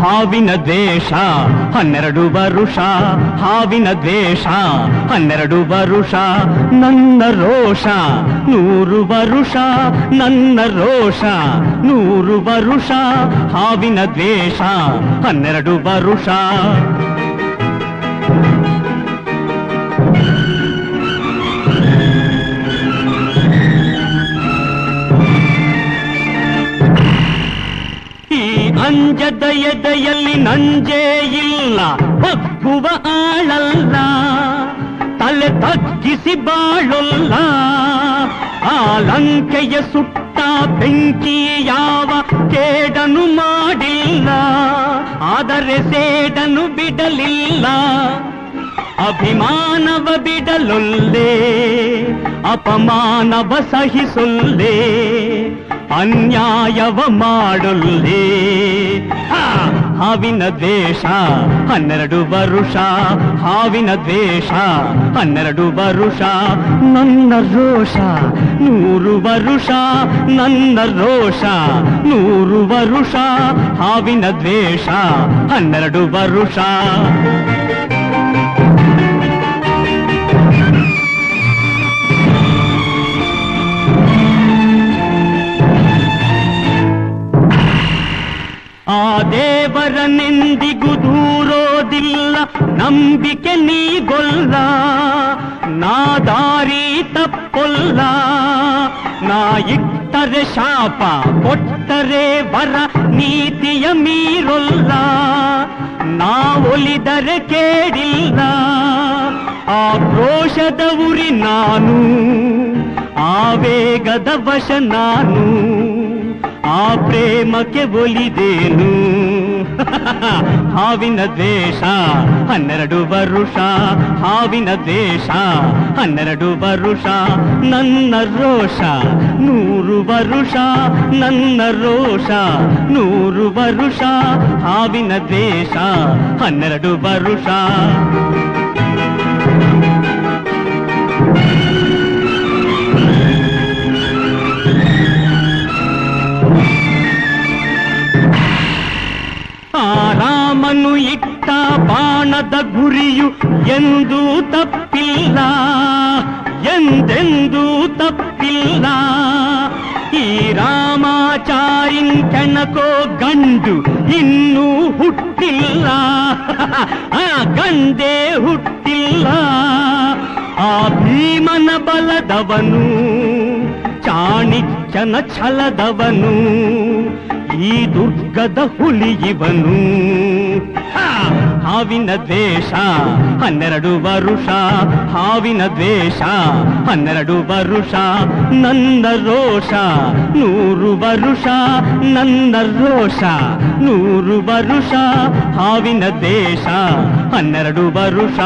ಹಾವಿನ ದ್ವೇಷ 12 ವರುಷ, ಹಾವಿನ ದ್ವೇಷ 12 ವರುಷ, ನನ್ನ ರೋಷ 100 ವರುಷ, ನನ್ನ ರೋಷ 100 ವರುಷ, ಹಾವಿನ ದ್ವೇಷ 12 ವರುಷ. ಅಂಜದ ಎದೆಯಲ್ಲಿ ನಂಜೇ ಇಲ್ಲ, ಬಗ್ಗುವ ಆಳಲ್ಲ, ತಲೆ ತಗ್ಗಿಸಿ ಬಾಳೊಲ್ಲ. ಆ ಲಂಕೆಯ ಸುಟ್ಟ ಬೆಂಕಿ ಯಾವ ಕೇಡನು ಮಾಡಿಲ್ಲ, ಆದರೆ ಸೇಡನು ಬಿಡಲಿಲ್ಲ. ಅಭಿಮಾನವ ಬಿಡಲೊಲ್ಲೆ, ಅಪಮಾನವ ಸಹಿಸೊಲ್ಲೆ, ಅನ್ಯಾಯವ ಮಾಡೊಲ್ಲೆ. ಹಾವಿನ ದ್ವೇಷ 12 ವರುಷ, ಹಾವಿನ ದ್ವೇಷ 12 ವರುಷ, ನನ್ನ ರೋಷ 100 ವರುಷ, ನನ್ನ ರೋಷ 100 ವರುಷ, ಹಾವಿನ ದ್ವೇಷ 12 ವರುಷ. ಆ ದೇವರನೆಂದಿಗೂ ದೂರೋದಿಲ್ಲ, ನಂಬಿಕೆ ನೀಗೊಲ್ಲ, ನಾ ದಾರಿ ತಪ್ಪೊಲ್ಲ. ನಾ ಇಟ್ಟರೆ ಶಾಪ, ಕೊಟ್ಟರೆ ವರ, ನೀತಿಯ ಮೀರೊಲ್ಲ. ನಾ ಒಲಿದರೆ ಕೇಳಿಲ್ಲ, ಆ ಕ್ರೋಶದ ಉರಿ ನಾನು, ಆವೇಗದ ವಶ ನಾನು, ಆ ಪ್ರೇಮಕ್ಕೆ ಒಲಿದೇನು. ಹಾವಿನ ದ್ವೇಷ 12 ವರುಷ, ಹಾವಿನ ದ್ವೇಷ 12 ವರುಷ, ನನ್ನ ರೋಷ 100 ವರುಷ, ನನ್ನ ರೋಷ 100 ವರುಷ, ಹಾವಿನ ದ್ವೇಷ 12 ವರುಷ. ರಾಮನು ಇಟ್ಟ ಬಾಣದ ಗುರಿಯು ಎಂದೂ ತಪ್ಪಿಲ್ಲ, ಎಂದೆಂದೂ ತಪ್ಪಿಲ್ಲ. ಈ ರಾಮಾಚಾರಿನ್ ಕೆಣಕೋ ಗಂಡು ಇನ್ನೂ ಹುಟ್ಟಿಲ್ಲ, ಆ ಗಂಡೇ ಹುಟ್ಟಿಲ್ಲ. ಆ ಭೀಮನ ಬಲದವನು, ಚಾಣಕ್ಯನ ಛಲದವನು, ಈ ದುರ್ಗದ ಹುಲಿಯವನು. ಹಾವಿನ ದ್ವೇಷ 12 ವರುಷ, ಹಾವಿನ ದ್ವೇಷ 12 ವರುಷ, ನನ್ನ ರೋಷ 100 ವರುಷ, ನನ್ನ ರೋಷ 100 ವರುಷ, ಹಾವಿನ ದ್ವೇಷ 12 ವರುಷ.